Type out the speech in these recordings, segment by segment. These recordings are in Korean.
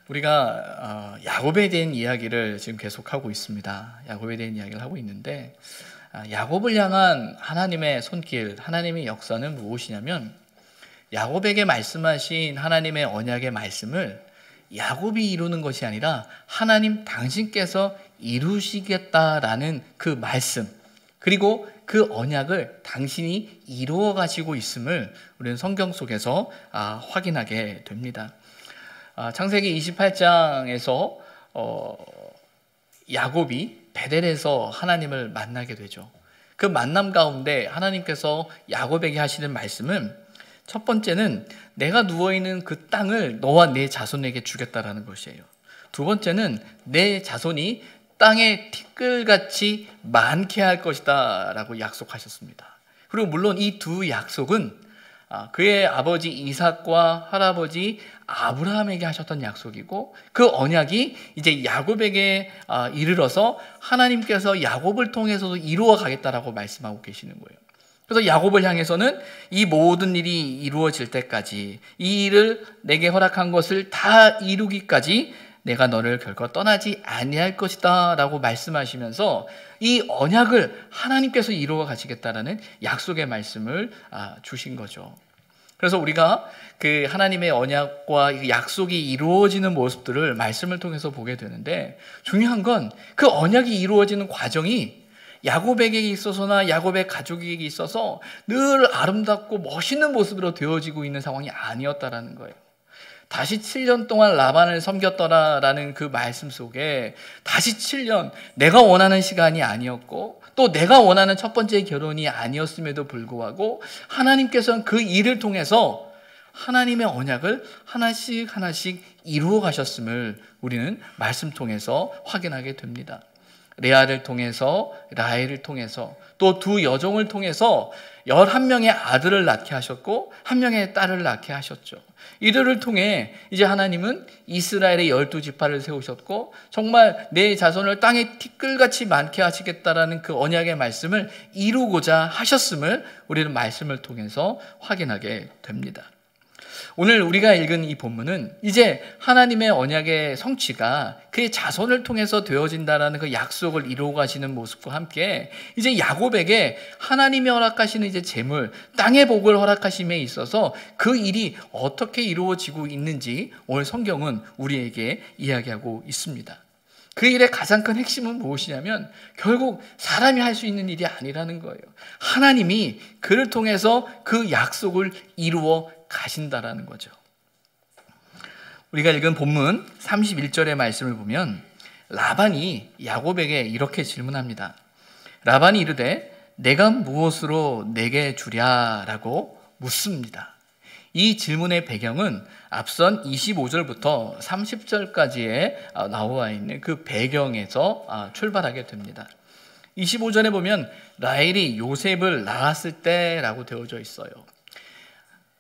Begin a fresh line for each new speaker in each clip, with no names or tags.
우리가 야곱에 대한 이야기를 지금 계속하고 있습니다. 야곱에 대한 이야기를 하고 있는데 야곱을 향한 하나님의 손길, 하나님의 역사는 무엇이냐면 야곱에게 말씀하신 하나님의 언약의 말씀을 야곱이 이루는 것이 아니라 하나님 당신께서 이루시겠다라는 그 말씀, 그리고 그 언약을 당신이 이루어 가시고 있음을 우리는 성경 속에서 확인하게 됩니다. 창세기 28장에서 야곱이 베델에서 하나님을 만나게 되죠. 그 만남 가운데 하나님께서 야곱에게 하시는 말씀은 첫 번째는 내가 누워있는 그 땅을 너와 내 자손에게 주겠다라는 것이에요. 두 번째는 내 자손이 땅에 티끌같이 많게 할 것이다 라고 약속하셨습니다. 그리고 물론 이 두 약속은 그의 아버지 이삭과 할아버지 아브라함에게 하셨던 약속이고 그 언약이 이제 야곱에게 이르러서 하나님께서 야곱을 통해서도 이루어 가겠다라고 말씀하고 계시는 거예요. 그래서 야곱을 향해서는 이 모든 일이 이루어질 때까지 이 일을 내게 허락한 것을 다 이루기까지 내가 너를 결코 떠나지 아니할 것이다 라고 말씀하시면서 이 언약을 하나님께서 이루어 가시겠다라는 약속의 말씀을 주신 거죠. 그래서 우리가 그 하나님의 언약과 약속이 이루어지는 모습들을 말씀을 통해서 보게 되는데 중요한 건 그 언약이 이루어지는 과정이 야곱에게 있어서나 야곱의 가족에게 있어서 늘 아름답고 멋있는 모습으로 되어지고 있는 상황이 아니었다라는 거예요. 다시 7년 동안 라반을 섬겼더라라는 그 말씀 속에 다시 7년 내가 원하는 시간이 아니었고 또 내가 원하는 첫 번째 결혼이 아니었음에도 불구하고 하나님께서는 그 일을 통해서 하나님의 언약을 하나씩 하나씩 이루어 가셨음을 우리는 말씀 통해서 확인하게 됩니다. 레아를 통해서 라헬을 통해서 또 두 여종을 통해서 11명의 아들을 낳게 하셨고 1명의 딸을 낳게 하셨죠. 이들을 통해 이제 하나님은 이스라엘의 12지파를 세우셨고 정말 내 자손을 땅에 티끌같이 많게 하시겠다라는 그 언약의 말씀을 이루고자 하셨음을 우리는 말씀을 통해서 확인하게 됩니다. 오늘 우리가 읽은 이 본문은 이제 하나님의 언약의 성취가 그의 자손을 통해서 되어진다라는 그 약속을 이루어 가시는 모습과 함께 이제 야곱에게 하나님이 허락하시는 이제 재물, 땅의 복을 허락하심에 있어서 그 일이 어떻게 이루어지고 있는지 오늘 성경은 우리에게 이야기하고 있습니다. 그 일의 가장 큰 핵심은 무엇이냐면 결국 사람이 할 수 있는 일이 아니라는 거예요. 하나님이 그를 통해서 그 약속을 이루어 가신다라는 거죠. 우리가 읽은 본문 31절의 말씀을 보면 라반이 야곱에게 이렇게 질문합니다. 라반이 이르되 내가 무엇으로 내게 주랴라고 묻습니다. 이 질문의 배경은 앞선 25절부터 30절까지에 나와 있는 그 배경에서 출발하게 됩니다. 25절에 보면 라헬이 요셉을 낳았을 때라고 되어져 있어요.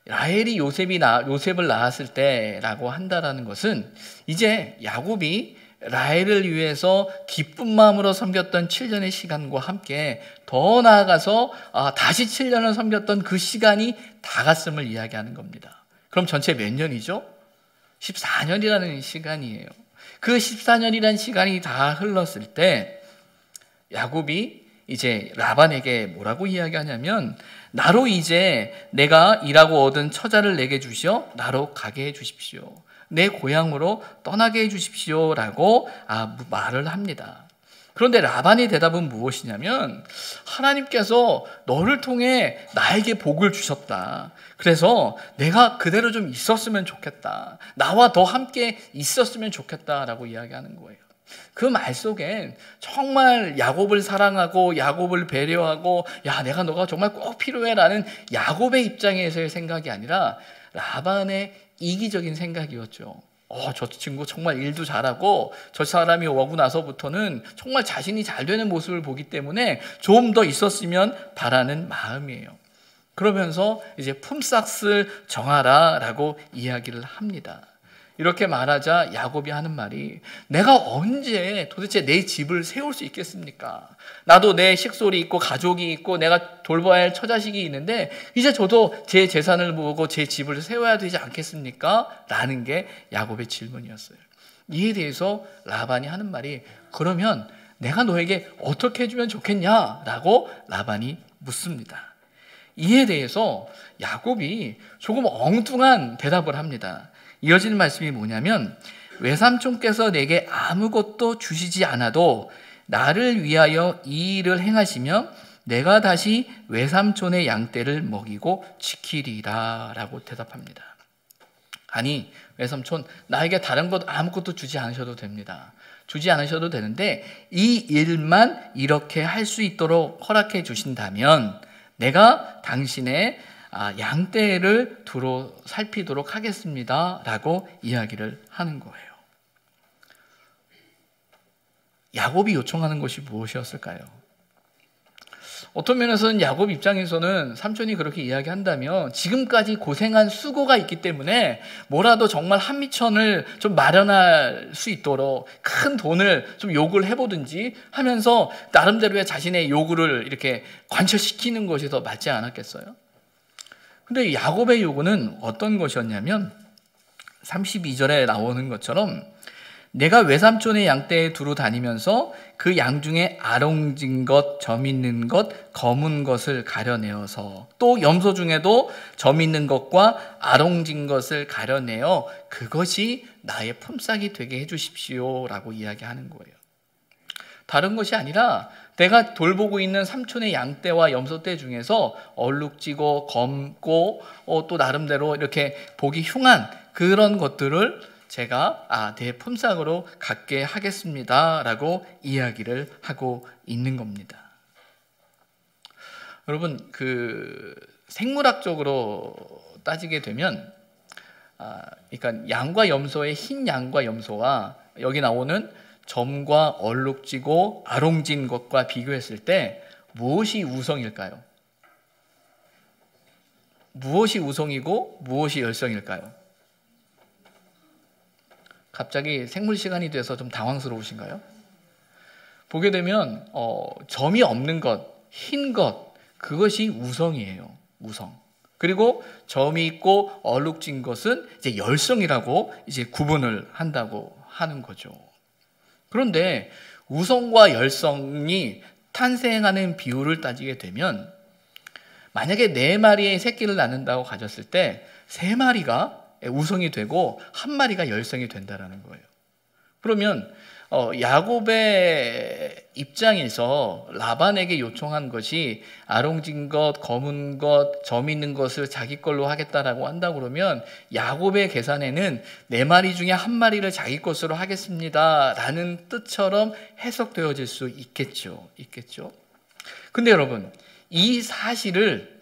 라헬이 요셉을 낳았을 때라고 한다라는 것은 이제 야곱이 라헬을 위해서 기쁜 마음으로 섬겼던 7년의 시간과 함께 더 나아가서 다시 7년을 섬겼던 그 시간이 다 갔음을 이야기하는 겁니다. 그럼 전체 몇 년이죠? 14년이라는 시간이에요. 그 14년이라는 시간이 다 흘렀을 때 야곱이 이제 라반에게 뭐라고 이야기하냐면 나로 이제 내가 일하고 얻은 처자를 내게 주시어 나로 가게 해 주십시오. 내 고향으로 떠나게 해 주십시오 라고 말을 합니다. 그런데 라반의 대답은 무엇이냐면 하나님께서 너를 통해 나에게 복을 주셨다. 그래서 내가 그대로 좀 있었으면 좋겠다. 나와 더 함께 있었으면 좋겠다라고 이야기하는 거예요. 그 말 속엔 정말 야곱을 사랑하고 야곱을 배려하고 내가 너가 정말 꼭 필요해라는 야곱의 입장에서의 생각이 아니라 라반의 이기적인 생각이었죠. 저 친구 정말 일도 잘하고 저 사람이 오고 나서부터는 정말 자신이 잘 되는 모습을 보기 때문에 좀 더 있었으면 바라는 마음이에요. 그러면서 이제 품삯을 정하라 라고 이야기를 합니다. 이렇게 말하자 야곱이 하는 말이, 내가 언제 도대체 내 집을 세울 수 있겠습니까? 나도 내 식솔이 있고 가족이 있고 내가 돌봐야 할 처자식이 있는데 이제 저도 제 재산을 모으고 제 집을 세워야 되지 않겠습니까? 라는 게 야곱의 질문이었어요. 이에 대해서 라반이 하는 말이, 그러면 내가 너에게 어떻게 해주면 좋겠냐? 라고 라반이 묻습니다. 이에 대해서 야곱이 조금 엉뚱한 대답을 합니다. 이어지는 말씀이 뭐냐면, 외삼촌께서 내게 아무것도 주시지 않아도 나를 위하여 이 일을 행하시면 내가 다시 외삼촌의 양떼를 먹이고 지키리라 라고 대답합니다. 아니, 외삼촌, 나에게 다른 것 아무것도 주지 않으셔도 됩니다. 주지 않으셔도 되는데 이 일만 이렇게 할 수 있도록 허락해 주신다면 내가 당신의 양떼를 두루 살피도록 하겠습니다 라고 이야기를 하는 거예요. 야곱이 요청하는 것이 무엇이었을까요? 어떤 면에서는 야곱 입장에서는 삼촌이 그렇게 이야기한다면 지금까지 고생한 수고가 있기 때문에 뭐라도 정말 한미천을 좀 마련할 수 있도록 큰 돈을 좀 요구를 해보든지 하면서 나름대로의 자신의 요구를 이렇게 관철시키는 것이 더 맞지 않았겠어요? 근데 야곱의 요구는 어떤 것이었냐면 32절에 나오는 것처럼, 내가 외삼촌의 양떼에 두루 다니면서 그 양 중에 아롱진 것, 점 있는 것, 검은 것을 가려내어서, 또 염소 중에도 점 있는 것과 아롱진 것을 가려내어 그것이 나의 품삯이 되게 해주십시오 라고 이야기하는 거예요. 다른 것이 아니라 내가 돌보고 있는 삼촌의 양떼와 염소떼 중에서 얼룩지고 검고 또 나름대로 이렇게 보기 흉한 그런 것들을 제가 내 품삯으로 갖게 하겠습니다 라고 이야기를 하고 있는 겁니다. 여러분, 생물학적으로 따지게 되면 그러니까 양과 염소의 흰 양과 염소와 여기 나오는 점과 얼룩지고 아롱진 것과 비교했을 때 무엇이 우성일까요? 무엇이 우성이고 무엇이 열성일까요? 갑자기 생물 시간이 돼서 좀 당황스러우신가요? 보게 되면 점이 없는 것, 흰 것, 그것이 우성이에요. 우성. 그리고 점이 있고 얼룩진 것은 이제 열성이라고 이제 구분을 한다고 하는 거죠. 그런데 우성과 열성이 탄생하는 비율을 따지게 되면, 만약에 4마리의 새끼를 낳는다고 가졌을 때 3마리가 우성이 되고 1마리가 열성이 된다는 거예요. 그러면 야곱의 입장에서 라반에게 요청한 것이 아롱진 것, 검은 것, 점 있는 것을 자기 걸로 하겠다라고 한다 그러면 야곱의 계산에는 4마리 중에 1마리를 자기 것으로 하겠습니다 라는 뜻처럼 해석되어질 수 있겠죠. 근데 여러분, 이 사실을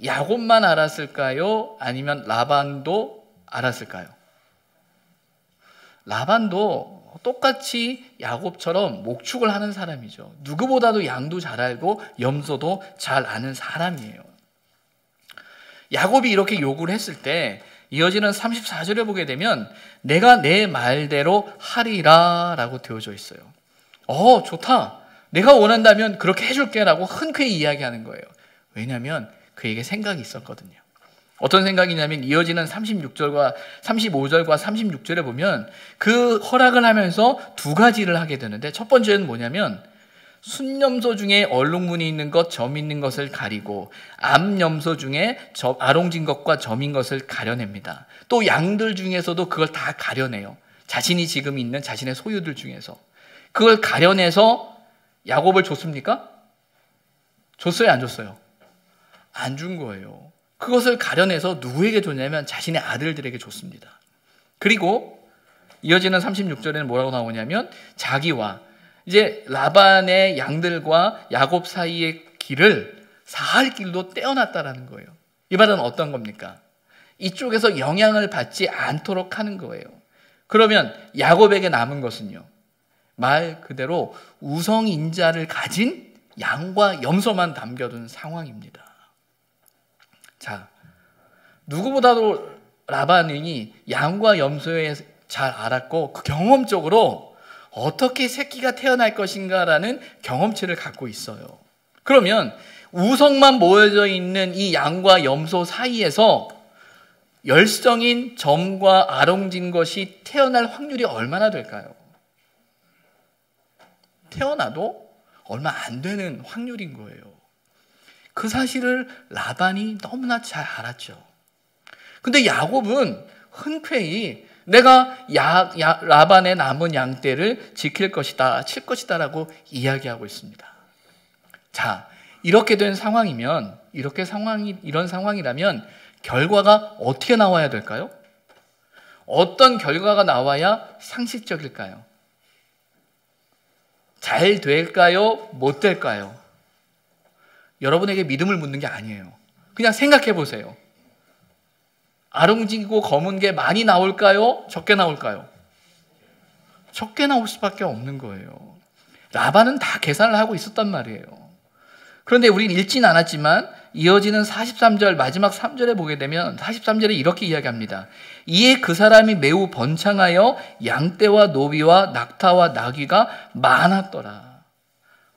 야곱만 알았을까요? 아니면 라반도 알았을까요? 라반도 똑같이 야곱처럼 목축을 하는 사람이죠. 누구보다도 양도 잘 알고 염소도 잘 아는 사람이에요. 야곱이 이렇게 요구를 했을 때 이어지는 34절에 보게 되면 내가 내 말대로 하리라 라고 되어져 있어요. 좋다. 내가 원한다면 그렇게 해줄게 라고 흔쾌히 이야기하는 거예요. 왜냐하면 그에게 생각이 있었거든요. 어떤 생각이냐면 이어지는 35절과 36절에 보면 그 허락을 하면서 2가지를 하게 되는데, 첫 번째는 뭐냐면 순염소 중에 얼룩무늬 있는 것, 점 있는 것을 가리고 암염소 중에 아롱진 것과 점인 것을 가려냅니다. 또 양들 중에서도 그걸 다 가려내요. 자신이 지금 있는 자신의 소유들 중에서 그걸 가려내서 야곱을 줬습니까? 줬어요, 안 줬어요? 안 준 거예요. 그것을 가려내서 누구에게 줬냐면 자신의 아들들에게 줬습니다. 그리고 이어지는 36절에는 뭐라고 나오냐면 자기와 이제 라반의 양들과 야곱 사이의 길을 사할 길도 떼어놨다라는 거예요. 이 말은 어떤 겁니까? 이쪽에서 영향을 받지 않도록 하는 거예요. 그러면 야곱에게 남은 것은요, 말 그대로 우성인자를 가진 양과 염소만 남겨둔 상황입니다. 자, 누구보다도 라반이 양과 염소에 잘 알았고 그 경험적으로 어떻게 새끼가 태어날 것인가라는 경험치를 갖고 있어요. 그러면 우성만 모여져 있는 이 양과 염소 사이에서 열성인 점과 아롱진 것이 태어날 확률이 얼마나 될까요? 태어나도 얼마 안 되는 확률인 거예요. 그 사실을 라반이 너무나 잘 알았죠. 근데 야곱은 흔쾌히 내가 라반의 남은 양떼를 지킬 것이다, 칠 것이다라고 이야기하고 있습니다. 자, 이렇게 된 상황이면, 이런 상황이라면 결과가 어떻게 나와야 될까요? 어떤 결과가 나와야 상식적일까요? 잘 될까요? 못 될까요? 여러분에게 믿음을 묻는 게 아니에요. 그냥 생각해 보세요. 아롱지고 검은 게 많이 나올까요? 적게 나올까요? 적게 나올 수밖에 없는 거예요. 라반은 다 계산을 하고 있었단 말이에요. 그런데 우리는 읽진 않았지만 이어지는 43절 마지막 3절에 보게 되면 43절에 이렇게 이야기합니다. 이에 그 사람이 매우 번창하여 양떼와 노비와 낙타와 나귀가 많았더라.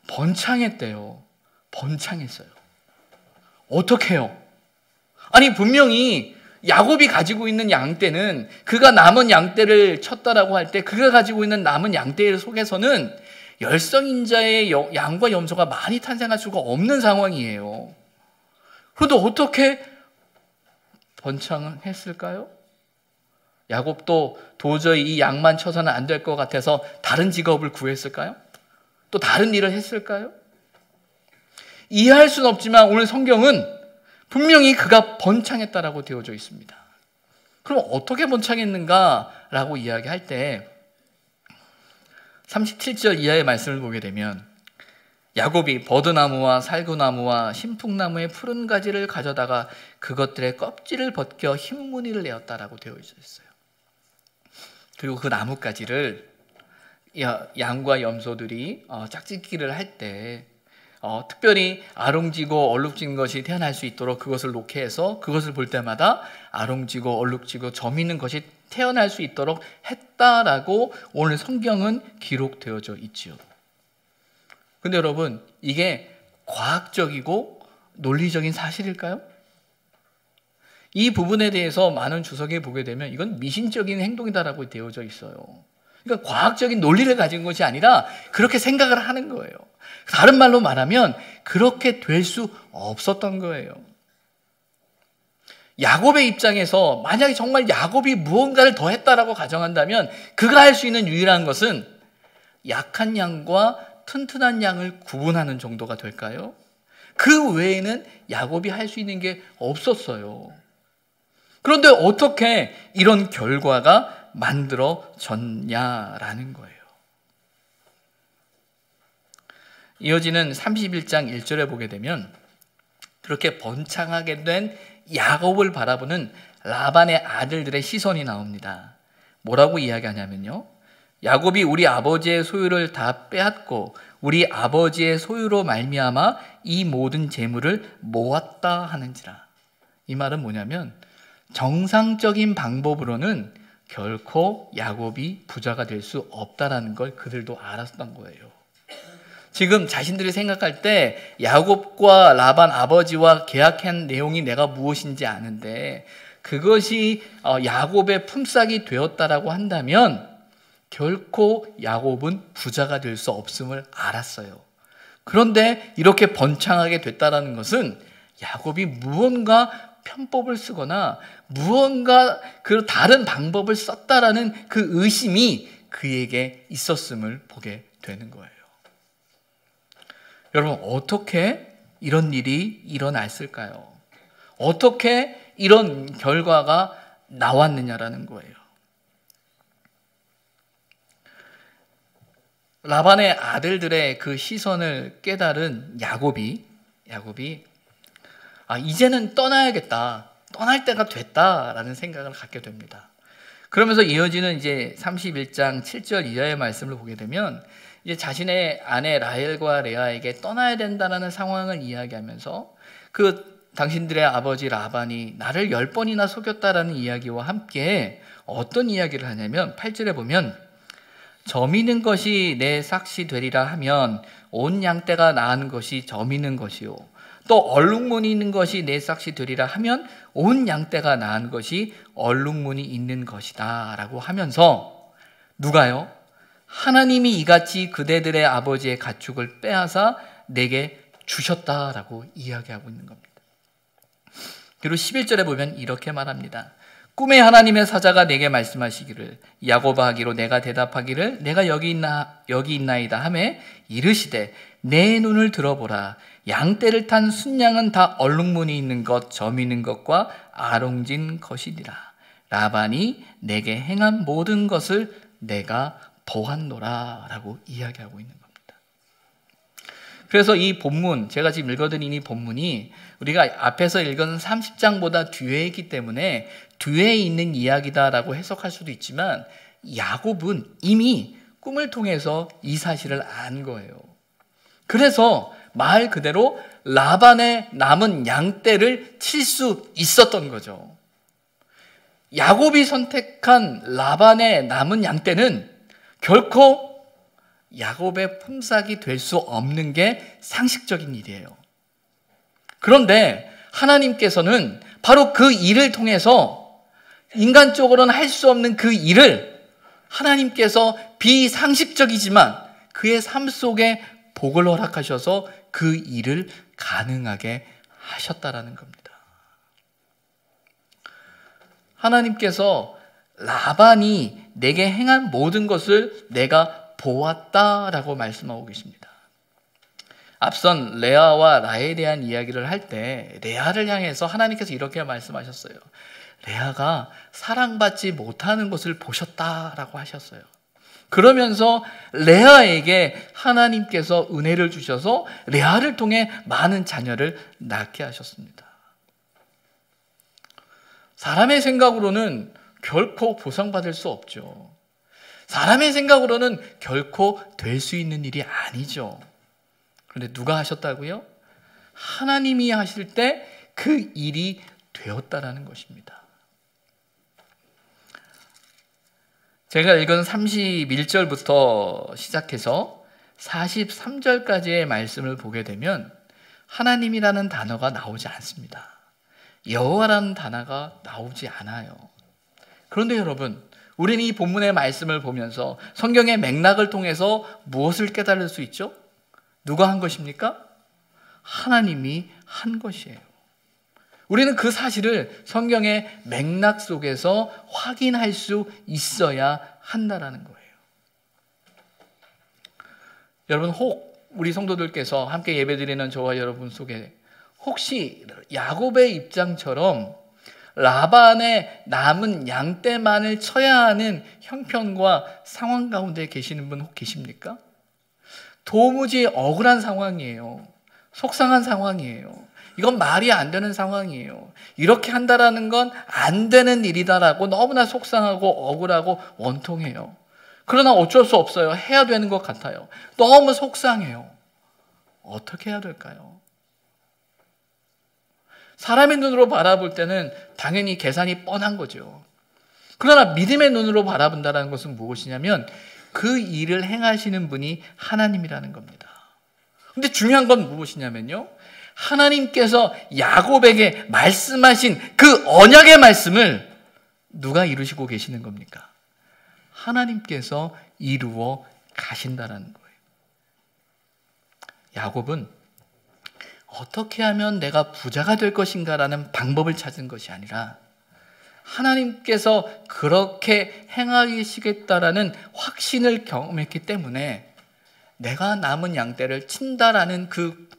번창했대요. 번창했어요. 어떻게 해요? 아니 분명히 야곱이 가지고 있는 양떼는 그가 남은 양떼를 쳤다라고 할 때 그가 가지고 있는 남은 양떼 속에서는 열성인자의 양과 염소가 많이 탄생할 수가 없는 상황이에요. 그런데 어떻게 번창했을까요? 야곱도 도저히 이 양만 쳐서는 안 될 것 같아서 다른 직업을 구했을까요? 또 다른 일을 했을까요? 이해할 수는 없지만 오늘 성경은 분명히 그가 번창했다라고 되어져 있습니다. 그럼 어떻게 번창했는가라고 이야기할 때 37절 이하의 말씀을 보게 되면 야곱이 버드나무와 살구나무와 신풍나무의 푸른 가지를 가져다가 그것들의 껍질을 벗겨 흰 무늬를 내었다라고 되어 있어요. 그리고 그 나뭇가지를 양과 염소들이 짝짓기를 할 때 특별히 아롱지고 얼룩진 것이 태어날 수 있도록 그것을 놓게 해서 그것을 볼 때마다 아롱지고 얼룩지고 점 있는 것이 태어날 수 있도록 했다라고 오늘 성경은 기록되어져 있지요. 근데 여러분, 이게 과학적이고 논리적인 사실일까요? 이 부분에 대해서 많은 주석에 보게 되면 이건 미신적인 행동이다라고 되어져 있어요. 그러니까 과학적인 논리를 가진 것이 아니라 그렇게 생각을 하는 거예요. 다른 말로 말하면 그렇게 될 수 없었던 거예요. 야곱의 입장에서 만약에 정말 야곱이 무언가를 더 했다라고 가정한다면 그가 할 수 있는 유일한 것은 약한 양과 튼튼한 양을 구분하는 정도가 될까요? 그 외에는 야곱이 할 수 있는 게 없었어요. 그런데 어떻게 이런 결과가 만들어졌냐라는 거예요. 이어지는 31장 1절에 보게 되면 그렇게 번창하게 된 야곱을 바라보는 라반의 아들들의 시선이 나옵니다. 뭐라고 이야기하냐면요. 야곱이 우리 아버지의 소유를 다 빼앗고 우리 아버지의 소유로 말미암아 이 모든 재물을 모았다 하는지라. 이 말은 뭐냐면 정상적인 방법으로는 결코 야곱이 부자가 될 수 없다라는 걸 그들도 알았던 거예요. 지금 자신들이 생각할 때 야곱과 라반 아버지와 계약한 내용이 내가 무엇인지 아는데 그것이 야곱의 품삯이 되었다라고 한다면 결코 야곱은 부자가 될 수 없음을 알았어요. 그런데 이렇게 번창하게 됐다라는 것은 야곱이 무언가 편법을 쓰거나 무언가 그 다른 방법을 썼다라는 그 의심이 그에게 있었음을 보게 되는 거예요. 여러분, 어떻게 이런 일이 일어났을까요? 어떻게 이런 결과가 나왔느냐라는 거예요. 라반의 아들들의 그 시선을 깨달은 야곱이 이제는 떠나야겠다. 떠날 때가 됐다라는 생각을 갖게 됩니다. 그러면서 이어지는 이제 31장 7절 이하의 말씀을 보게 되면 이제 자신의 아내 라헬과 레아에게 떠나야 된다는 상황을 이야기하면서 그 당신들의 아버지 라반이 나를 10번이나 속였다라는 이야기와 함께 어떤 이야기를 하냐면 8절에 보면 점이는 것이 내 삭시 되리라 하면 온 양떼가 낳은 것이 점이는 것이요 또 얼룩무늬 있는 것이 내 삭시 되리라 하면 온 양떼가 낳은 것이 얼룩무늬 있는 것이다 라고 하면서 누가요? 하나님이 이같이 그대들의 아버지의 가축을 빼앗아 내게 주셨다라고 이야기하고 있는 겁니다. 그리고 11절에 보면 이렇게 말합니다. 꿈에 하나님의 사자가 내게 말씀하시기를 야곱아 하기로 내가 대답하기를 내가 여기 있나이다 하매 이르시되 내 눈을 들어보라 양떼를 탄 순양은 다 얼룩무늬 있는 것 점 있는 것과 아롱진 것이니라 라반이 내게 행한 모든 것을 내가 보았노라 라고 이야기하고 있는 겁니다. 그래서 이 본문, 제가 지금 읽어드린 이 본문이 우리가 앞에서 읽은 30장보다 뒤에 있기 때문에 뒤에 있는 이야기다라고 해석할 수도 있지만 야곱은 이미 꿈을 통해서 이 사실을 안 거예요. 그래서 말 그대로 라반의 남은 양떼를 칠 수 있었던 거죠. 야곱이 선택한 라반의 남은 양떼는 결코 야곱의 품삯이 될 수 없는 게 상식적인 일이에요. 그런데 하나님께서는 바로 그 일을 통해서 인간적으로는 할 수 없는 그 일을 하나님께서 비상식적이지만 그의 삶 속에 복을 허락하셔서 그 일을 가능하게 하셨다라는 겁니다. 하나님께서 라반이 내게 행한 모든 것을 내가 보았다라고 말씀하고 계십니다. 앞선 레아와 라헬에 대한 이야기를 할 때 레아를 향해서 하나님께서 이렇게 말씀하셨어요. 레아가 사랑받지 못하는 것을 보셨다라고 하셨어요. 그러면서 레아에게 하나님께서 은혜를 주셔서 레아를 통해 많은 자녀를 낳게 하셨습니다. 사람의 생각으로는 결코 보상받을 수 없죠. 사람의 생각으로는 결코 될 수 있는 일이 아니죠. 그런데 누가 하셨다고요? 하나님이 하실 때 그 일이 되었다라는 것입니다. 제가 읽은 31절부터 시작해서 43절까지의 말씀을 보게 되면 하나님이라는 단어가 나오지 않습니다. 여호와라는 단어가 나오지 않아요. 그런데 여러분, 우리는 이 본문의 말씀을 보면서 성경의 맥락을 통해서 무엇을 깨달을 수 있죠? 누가 한 것입니까? 하나님이 한 것이에요. 우리는 그 사실을 성경의 맥락 속에서 확인할 수 있어야 한다라는 거예요. 여러분, 혹 우리 성도들께서 함께 예배드리는 저와 여러분 속에 혹시 야곱의 입장처럼 라반의 남은 양떼만을 쳐야 하는 형편과 상황 가운데 계시는 분 혹 계십니까? 도무지 억울한 상황이에요. 속상한 상황이에요. 이건 말이 안 되는 상황이에요. 이렇게 한다라는 건 안 되는 일이다라고 너무나 속상하고 억울하고 원통해요. 그러나 어쩔 수 없어요. 해야 되는 것 같아요. 너무 속상해요. 어떻게 해야 될까요? 사람의 눈으로 바라볼 때는 당연히 계산이 뻔한 거죠. 그러나 믿음의 눈으로 바라본다는 것은 무엇이냐면 그 일을 행하시는 분이 하나님이라는 겁니다. 근데 중요한 건 무엇이냐면요, 하나님께서 야곱에게 말씀하신 그 언약의 말씀을 누가 이루시고 계시는 겁니까? 하나님께서 이루어 가신다라는 거예요. 야곱은 어떻게 하면 내가 부자가 될 것인가라는 방법을 찾은 것이 아니라 하나님께서 그렇게 행하시겠다라는 확신을 경험했기 때문에 내가 남은 양떼를 친다라는 그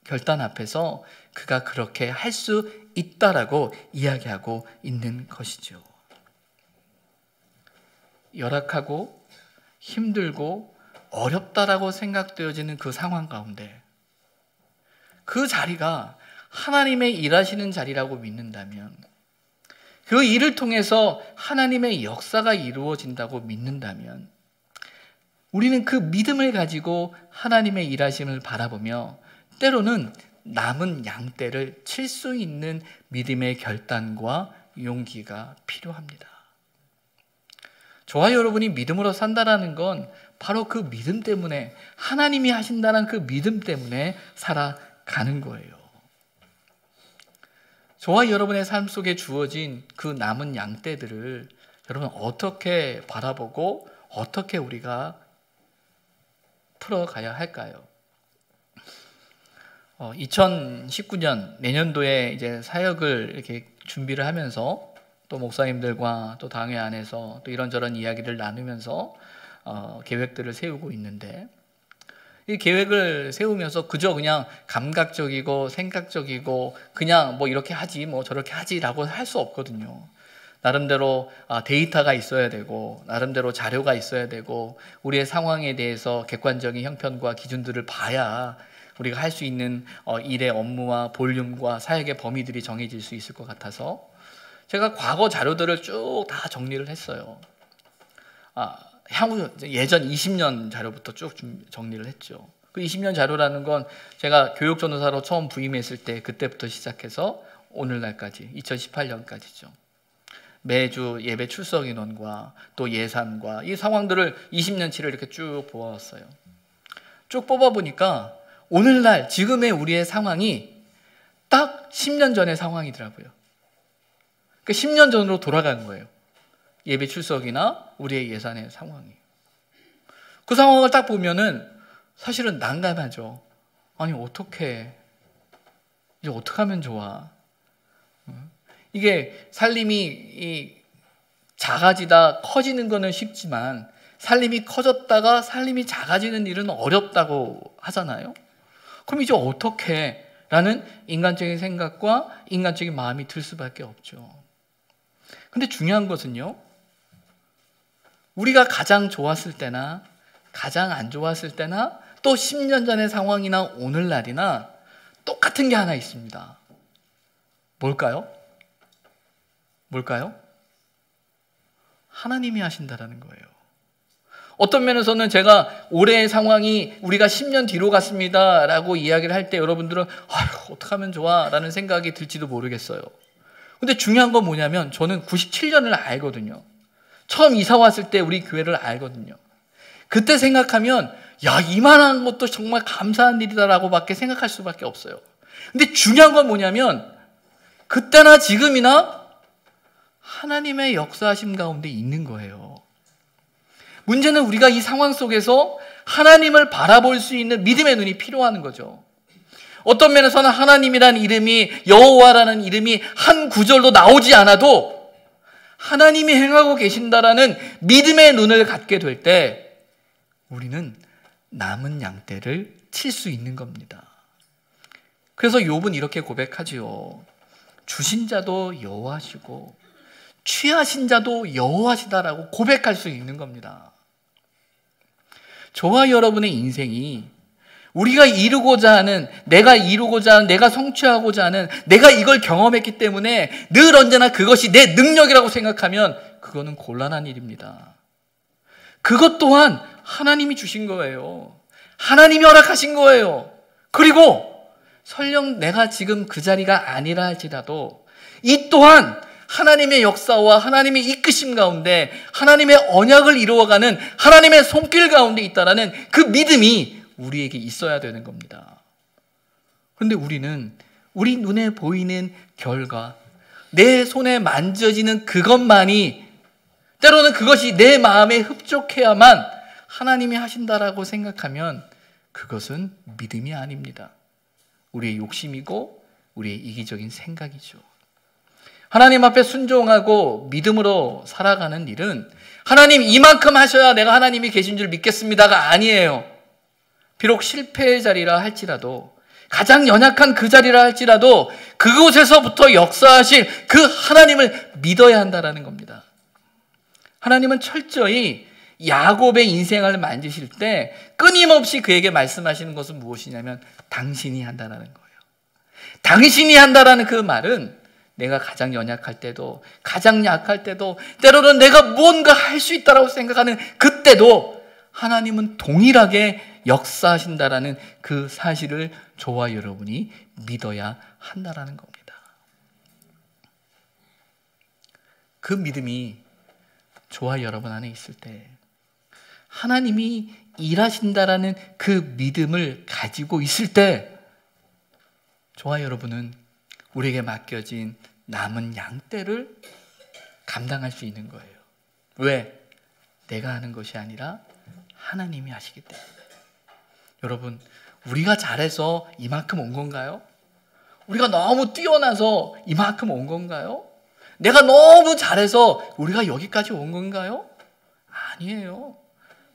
결단 앞에서 그가 그렇게 할 수 있다라고 이야기하고 있는 것이죠. 열악하고 힘들고 어렵다라고 생각되어지는 그 상황 가운데 그 자리가 하나님의 일하시는 자리라고 믿는다면, 그 일을 통해서 하나님의 역사가 이루어진다고 믿는다면, 우리는 그 믿음을 가지고 하나님의 일하심을 바라보며 때로는 남은 양떼를 칠 수 있는 믿음의 결단과 용기가 필요합니다. 저와 여러분이 믿음으로 산다라는 건 바로 그 믿음 때문에, 하나님이 하신다는 그 믿음 때문에 살아가는 거예요. 저와 여러분의 삶 속에 주어진 그 남은 양떼들을 여러분 어떻게 바라보고 어떻게 우리가 풀어가야 할까요? 2019년 내년도에 이제 사역을 이렇게 준비를 하면서 또 목사님들과 또 당회 안에서 또 이런저런 이야기를 나누면서 계획들을 세우고 있는데, 이 계획을 세우면서 그저 그냥 감각적이고 생각적이고 그냥 뭐 이렇게 하지 뭐 저렇게 하지라고 할 수 없거든요. 나름대로 데이터가 있어야 되고, 나름대로 자료가 있어야 되고, 우리의 상황에 대해서 객관적인 형편과 기준들을 봐야 우리가 할 수 있는 일의 업무와 볼륨과 사역의 범위들이 정해질 수 있을 것 같아서 제가 과거 자료들을 쭉 다 정리를 했어요. 향후 예전 20년 자료부터 쭉 정리를 했죠. 그 20년 자료라는 건 제가 교육 전도사로 처음 부임했을 때 그때부터 시작해서 오늘날까지 2018년까지죠. 매주 예배 출석 인원과 또 예산과 이 상황들을 20년치를 이렇게 쭉 보아왔어요. 쭉 뽑아보니까 오늘날 지금의 우리의 상황이 딱 10년 전의 상황이더라고요. 그러니까 10년 전으로 돌아간 거예요. 예배 출석이나 우리의 예산의 상황이. 그 상황을 딱 보면은 사실은 난감하죠. 아니 어떻게 이제 어떻게 하면 좋아? 이게 삶이 작아지다 커지는 거는 쉽지만 삶이 커졌다가 삶이 작아지는 일은 어렵다고 하잖아요. 그럼 이제 어떻게? 라는 인간적인 생각과 인간적인 마음이 들 수밖에 없죠. 근데 중요한 것은요, 우리가 가장 좋았을 때나 가장 안 좋았을 때나 또 10년 전의 상황이나 오늘날이나 똑같은 게 하나 있습니다. 뭘까요? 하나님이 하신다라는 거예요. 어떤 면에서는 제가 올해의 상황이 우리가 10년 뒤로 갔습니다 라고 이야기를 할 때 여러분들은 아휴 어떻게 하면 좋아 라는 생각이 들지도 모르겠어요. 근데 중요한 건 뭐냐면 저는 97년을 알거든요. 처음 이사 왔을 때 우리 교회를 알거든요. 그때 생각하면 야 이만한 것도 정말 감사한 일이다라고 밖에 생각할 수밖에 없어요. 근데 중요한 건 뭐냐면 그때나 지금이나 하나님의 역사하심 가운데 있는 거예요. 문제는 우리가 이 상황 속에서 하나님을 바라볼 수 있는 믿음의 눈이 필요한 거죠. 어떤 면에서는 하나님이라는 이름이, 여호와라는 이름이 한 구절도 나오지 않아도 하나님이 행하고 계신다라는 믿음의 눈을 갖게 될 때 우리는 남은 양떼를 칠 수 있는 겁니다. 그래서 욥은 이렇게 고백하지요. 주신 자도 여호와시고 취하신 자도 여호와시다라고 고백할 수 있는 겁니다. 저와 여러분의 인생이 우리가 이루고자 하는, 내가 이루고자 하는, 내가 성취하고자 하는, 내가 이걸 경험했기 때문에 늘 언제나 그것이 내 능력이라고 생각하면 그거는 곤란한 일입니다. 그것 또한 하나님이 주신 거예요. 하나님이 허락하신 거예요. 그리고 설령 내가 지금 그 자리가 아니라 할지라도 이 또한 하나님의 역사와 하나님의 이끄심 가운데 하나님의 언약을 이루어가는 하나님의 손길 가운데 있다라는 그 믿음이 우리에게 있어야 되는 겁니다. 그런데 우리는 우리 눈에 보이는 결과, 내 손에 만져지는 그것만이, 때로는 그것이 내 마음에 흡족해야만 하나님이 하신다라고 생각하면 그것은 믿음이 아닙니다. 우리의 욕심이고 우리의 이기적인 생각이죠. 하나님 앞에 순종하고 믿음으로 살아가는 일은 하나님 이만큼 하셔야 내가 하나님이 계신 줄 믿겠습니다가 아니에요. 비록 실패의 자리라 할지라도, 가장 연약한 그 자리라 할지라도 그곳에서부터 역사하실 그 하나님을 믿어야 한다는 겁니다. 하나님은 철저히 야곱의 인생을 만지실 때 끊임없이 그에게 말씀하시는 것은 무엇이냐면 당신이 한다는 거예요. 당신이 한다는 그 말은 내가 가장 연약할 때도, 가장 약할 때도, 때로는 내가 무언가 할 수 있다고 생각하는 그때도 하나님은 동일하게 역사하신다라는 그 사실을 저와 여러분이 믿어야 한다라는 겁니다. 그 믿음이 저와 여러분 안에 있을 때 하나님이 일하신다라는 그 믿음을 가지고 있을 때 저와 여러분은 우리에게 맡겨진 남은 양떼를 감당할 수 있는 거예요. 왜? 내가 하는 것이 아니라 하나님이 하시기 때문에. 여러분, 우리가 잘해서 이만큼 온 건가요? 우리가 너무 뛰어나서 이만큼 온 건가요? 내가 너무 잘해서 우리가 여기까지 온 건가요? 아니에요.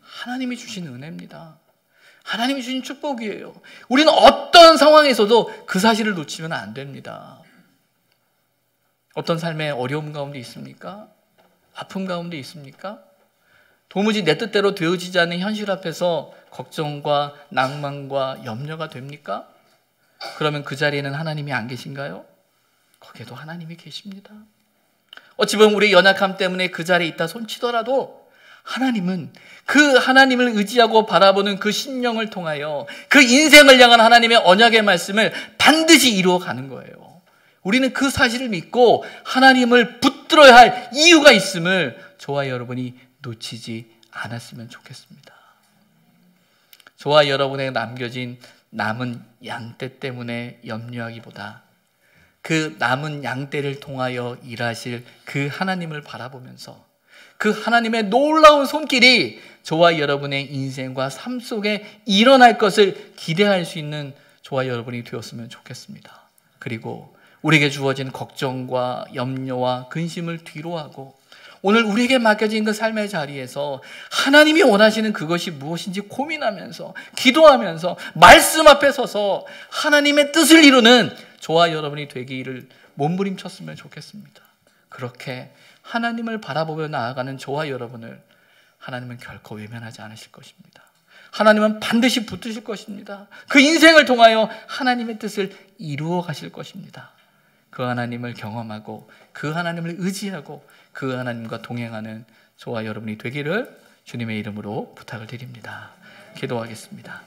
하나님이 주신 은혜입니다. 하나님이 주신 축복이에요. 우리는 어떤 상황에서도 그 사실을 놓치면 안 됩니다. 어떤 삶의 어려움 가운데 있습니까? 아픔 가운데 있습니까? 도무지 내 뜻대로 되어지지 않는 현실 앞에서 걱정과 낭만과 염려가 됩니까? 그러면 그 자리에는 하나님이 안 계신가요? 거기에도 하나님이 계십니다. 어찌 보면 우리의 연약함 때문에 그 자리에 있다 손치더라도 하나님은 그 하나님을 의지하고 바라보는 그 심령을 통하여 그 인생을 향한 하나님의 언약의 말씀을 반드시 이루어가는 거예요. 우리는 그 사실을 믿고 하나님을 붙들어야 할 이유가 있음을 저와 여러분이 놓치지 않았으면 좋겠습니다. 저와 여러분에게 남겨진 남은 양떼 때문에 염려하기보다 그 남은 양떼를 통하여 일하실 그 하나님을 바라보면서 그 하나님의 놀라운 손길이 저와 여러분의 인생과 삶 속에 일어날 것을 기대할 수 있는 저와 여러분이 되었으면 좋겠습니다. 그리고 우리에게 주어진 걱정과 염려와 근심을 뒤로하고 오늘 우리에게 맡겨진 그 삶의 자리에서 하나님이 원하시는 그것이 무엇인지 고민하면서 기도하면서 말씀 앞에 서서 하나님의 뜻을 이루는 저와 여러분이 되기를 몸부림쳤으면 좋겠습니다. 그렇게 하나님을 바라보며 나아가는 저와 여러분을 하나님은 결코 외면하지 않으실 것입니다. 하나님은 반드시 붙드실 것입니다. 그 인생을 통하여 하나님의 뜻을 이루어 가실 것입니다. 그 하나님을 경험하고 그 하나님을 의지하고 그 하나님과 동행하는 저와 여러분이 되기를 주님의 이름으로 부탁을 드립니다. 기도하겠습니다.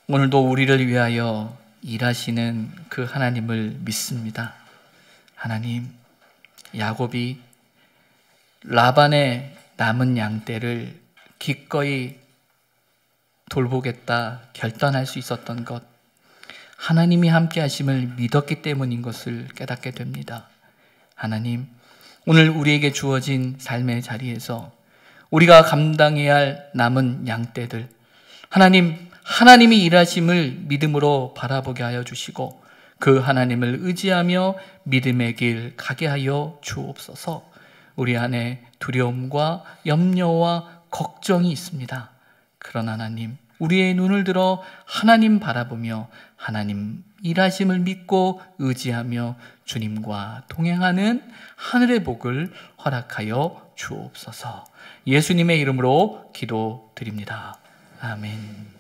오늘도 우리를 위하여 일하시는 그 하나님을 믿습니다. 하나님, 야곱이 라반의 남은 양떼를 기꺼이 돌보겠다 결단할 수 있었던 것, 하나님이 함께 하심을 믿었기 때문인 것을 깨닫게 됩니다. 하나님, 오늘 우리에게 주어진 삶의 자리에서 우리가 감당해야 할 남은 양떼들, 하나님이 일하심을 믿음으로 바라보게 하여 주시고 그 하나님을 의지하며 믿음의 길 가게 하여 주옵소서. 우리 안에 두려움과 염려와 걱정이 있습니다. 그러나 하나님, 우리의 눈을 들어 하나님 바라보며 하나님 일하심을 믿고 의지하며 주님과 동행하는 하늘의 복을 허락하여 주옵소서. 예수님의 이름으로 기도드립니다. 아멘.